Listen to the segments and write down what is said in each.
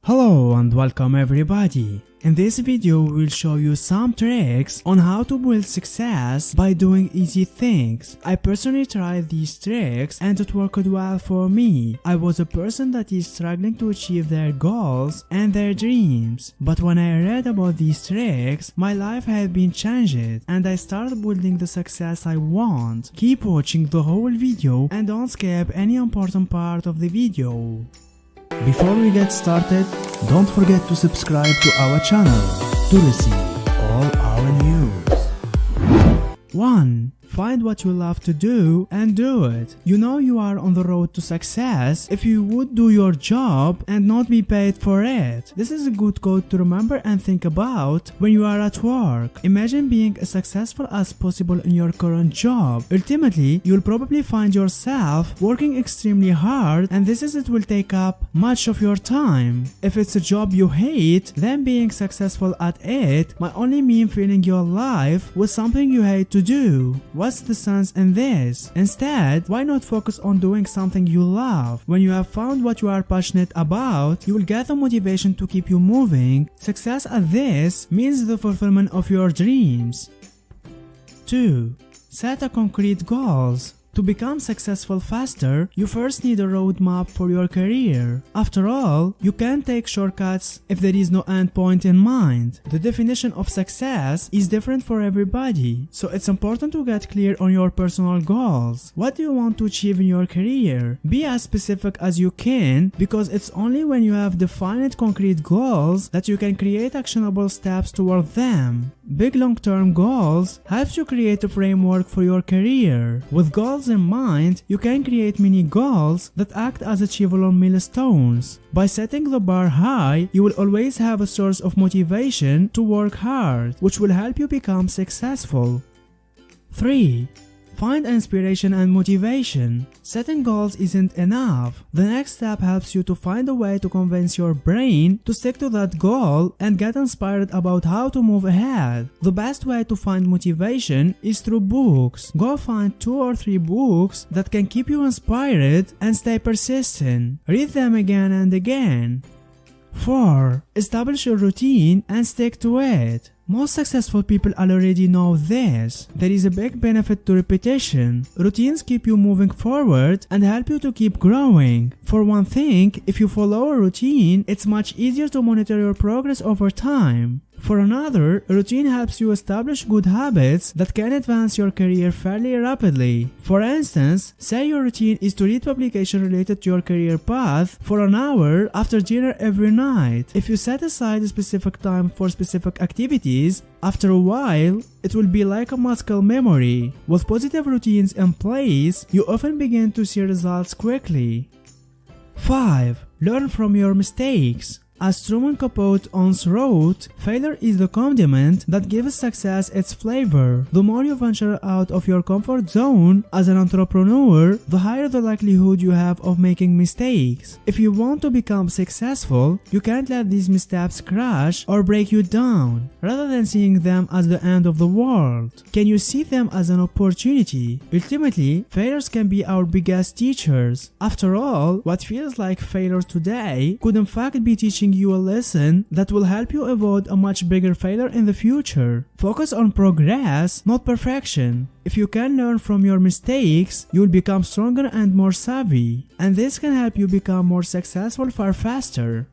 Hello and welcome everybody. In this video we will show you some tricks on how to build success by doing easy things. I personally tried these tricks and it worked well for me. I was a person that is struggling to achieve their goals and their dreams. But when I read about these tricks, my life had been changed and I started building the success I want. Keep watching the whole video and don't skip any important part of the video. Before we get started, don't forget to subscribe to our channel to receive all our news. 1. Find what you love to do and do it. You know you are on the road to success if you would do your job and not be paid for it. This is a good quote to remember and think about when you are at work. Imagine being as successful as possible in your current job. Ultimately, you'll probably find yourself working extremely hard and it will take up much of your time. If it's a job you hate, then being successful at it might only mean filling your life with something you hate to do. What's the sense in this? Instead, why not focus on doing something you love? When you have found what you are passionate about, you will get the motivation to keep you moving. Success at this means the fulfillment of your dreams. 2. Set a concrete goals. To become successful faster, you first need a roadmap for your career. After all, you can't take shortcuts if there is no end point in mind. The definition of success is different for everybody, so it's important to get clear on your personal goals. What do you want to achieve in your career? Be as specific as you can, because it's only when you have defined concrete goals that you can create actionable steps toward them. Big long-term goals helps you create a framework for your career. With goals in mind, you can create mini goals that act as achievable milestones. By setting the bar high, you will always have a source of motivation to work hard, which will help you become successful. 3. Find inspiration and motivation. Setting goals isn't enough. The next step helps you to find a way to convince your brain to stick to that goal and get inspired about how to move ahead. The best way to find motivation is through books. Go find 2 or 3 books that can keep you inspired and stay persistent. Read them again and again. 4. Establish a routine and stick to it. Most successful people already know this. There is a big benefit to repetition. Routines keep you moving forward and help you to keep growing. For one thing, if you follow a routine, it's much easier to monitor your progress over time. For another, a routine helps you establish good habits that can advance your career fairly rapidly. For instance, say your routine is to read publications related to your career path for an hour after dinner every night. If you set aside a specific time for specific activities, after a while, it will be like a muscle memory. With positive routines in place, you often begin to see results quickly. 5. Learn from your mistakes. As Truman Capote once wrote, failure is the condiment that gives success its flavor. The more you venture out of your comfort zone as an entrepreneur, the higher the likelihood you have of making mistakes. If you want to become successful, you can't let these missteps crash or break you down. Rather than seeing them as the end of the world, can you see them as an opportunity? Ultimately, failures can be our biggest teachers. After all, what feels like failure today could in fact be teaching you a lesson that will help you avoid a much bigger failure in the future. Focus on progress, not perfection. If you can learn from your mistakes, you will become stronger and more savvy, and this can help you become more successful far faster.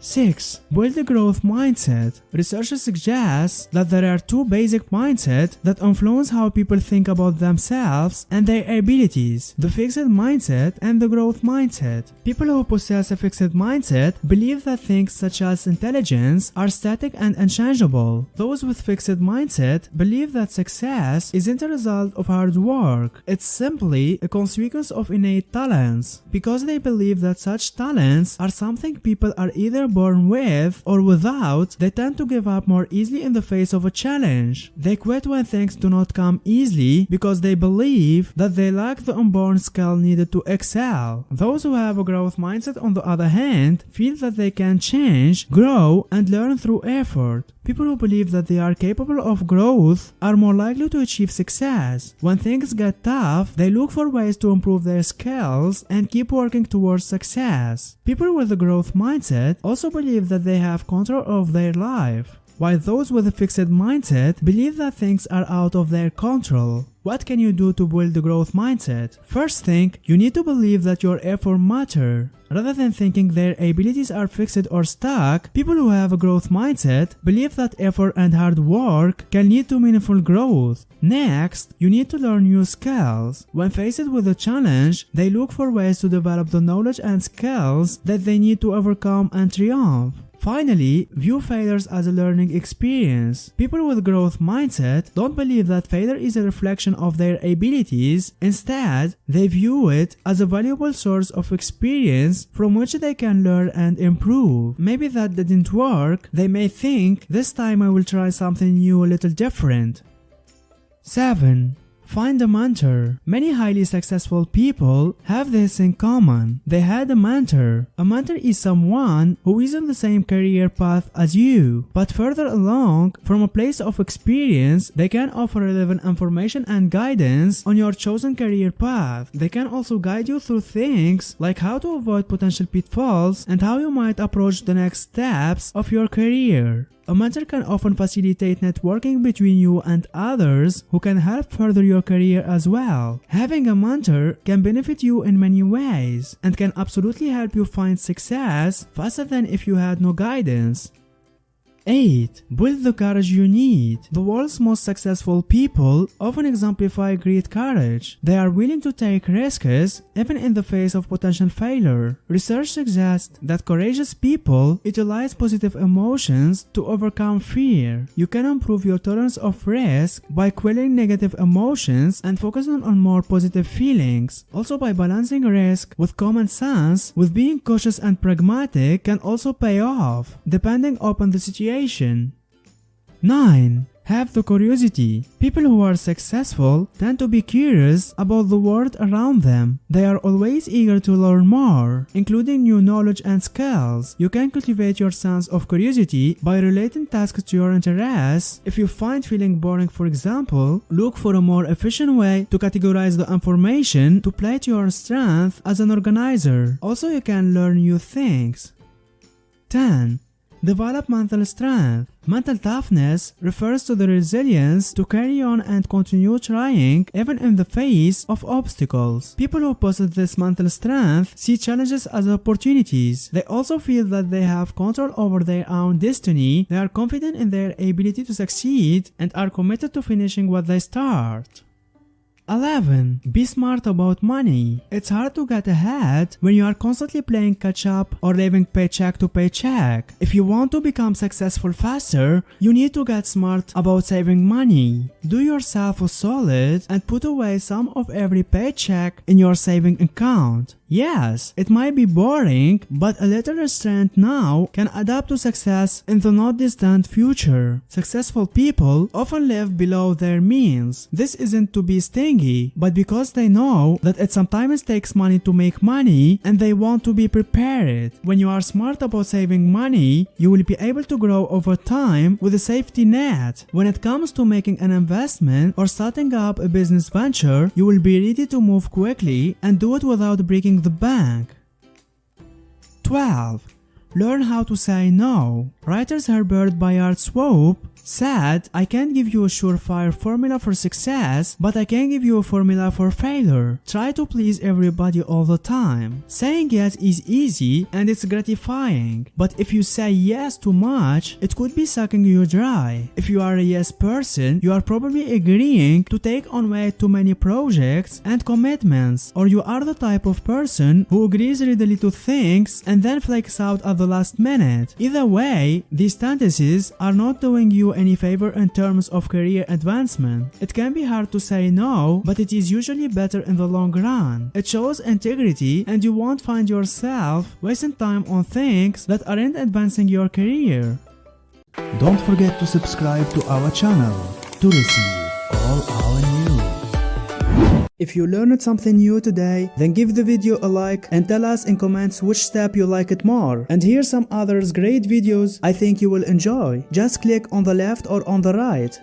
6. Build a growth mindset. Research suggests that there are 2 basic mindsets that influence how people think about themselves and their abilities: the fixed mindset and the growth mindset. People who possess a fixed mindset believe that things such as intelligence are static and unchangeable. Those with fixed mindset believe that success isn't a result of hard work. It's simply a consequence of innate talents, because they believe that such talents are something people are either born with or without, they tend to give up more easily in the face of a challenge. They quit when things do not come easily because they believe that they lack the inborn skill needed to excel. Those who have a growth mindset, on the other hand, feel that they can change, grow, and learn through effort. People who believe that they are capable of growth are more likely to achieve success. When things get tough, they look for ways to improve their skills and keep working towards success. People with a growth mindset also believe that they have control of their life, while those with a fixed mindset believe that things are out of their control. What can you do to build the growth mindset? First thing, you need to believe that your effort matters. Rather than thinking their abilities are fixed or stuck, people who have a growth mindset believe that effort and hard work can lead to meaningful growth. Next, you need to learn new skills. When faced with a challenge, they look for ways to develop the knowledge and skills that they need to overcome and triumph. Finally, view failures as a learning experience. People with growth mindset don't believe that failure is a reflection of their abilities. Instead, they view it as a valuable source of experience from which they can learn and improve. Maybe that didn't work. They may think, this time I will try something new, a little different. 7. Find a mentor. Many highly successful people have this in common. They had a mentor. A mentor is someone who is on the same career path as you, but further along. From a place of experience, they can offer relevant information and guidance on your chosen career path. They can also guide you through things like how to avoid potential pitfalls and how you might approach the next steps of your career. A mentor can often facilitate networking between you and others who can help further your career as well. Having a mentor can benefit you in many ways and can absolutely help you find success faster than if you had no guidance. 8. Build the courage you need. The world's most successful people often exemplify great courage. They are willing to take risks even in the face of potential failure. Research suggests that courageous people utilize positive emotions to overcome fear. You can improve your tolerance of risk by quelling negative emotions and focusing on more positive feelings. Also, by balancing risk with common sense, with being cautious and pragmatic can also pay off, depending upon the situation. 9. Have the curiosity. People who are successful tend to be curious about the world around them. They are always eager to learn more, including new knowledge and skills. You can cultivate your sense of curiosity by relating tasks to your interests. If you find feeling boring, for example, look for a more efficient way to categorize the information to play to your strength as an organizer. Also, you can learn new things. 10. Develop mental strength. Mental toughness refers to the resilience to carry on and continue trying even in the face of obstacles. People who possess this mental strength see challenges as opportunities. They also feel that they have control over their own destiny. They are confident in their ability to succeed and are committed to finishing what they start. 11. Be smart about money. It's hard to get ahead when you are constantly playing catch up or living paycheck to paycheck. If you want to become successful faster, you need to get smart about saving money. Do yourself a solid and put away some of every paycheck in your saving account. Yes, it might be boring, but a little restraint now can add up to success in the not distant future. Successful people often live below their means. This isn't to be stingy, but because they know that it sometimes takes money to make money and they want to be prepared. When you are smart about saving money, you will be able to grow over time with a safety net. When it comes to making an investment or starting up a business venture, you will be ready to move quickly and do it without breaking the bank. 12. Learn how to say no. Writer Herbert Bayard Swope said, I can't give you a surefire formula for success, but I can give you a formula for failure. Try to please everybody all the time. Saying yes is easy and it's gratifying, but if you say yes too much, it could be sucking you dry. If you are a yes person, you are probably agreeing to take on way too many projects and commitments, or you are the type of person who agrees readily to things and then flakes out at the last minute. Either way, these tendencies are not doing you any favor in terms of career advancement. It can be hard to say no, but it is usually better in the long run. It shows integrity, and you won't find yourself wasting time on things that aren't advancing your career. Don't forget to subscribe to our channel to receive all our news. If you learned something new today, then give the video a like and tell us in comments which step you like it more. And here's some others great videos I think you will enjoy. Just click on the left or on the right.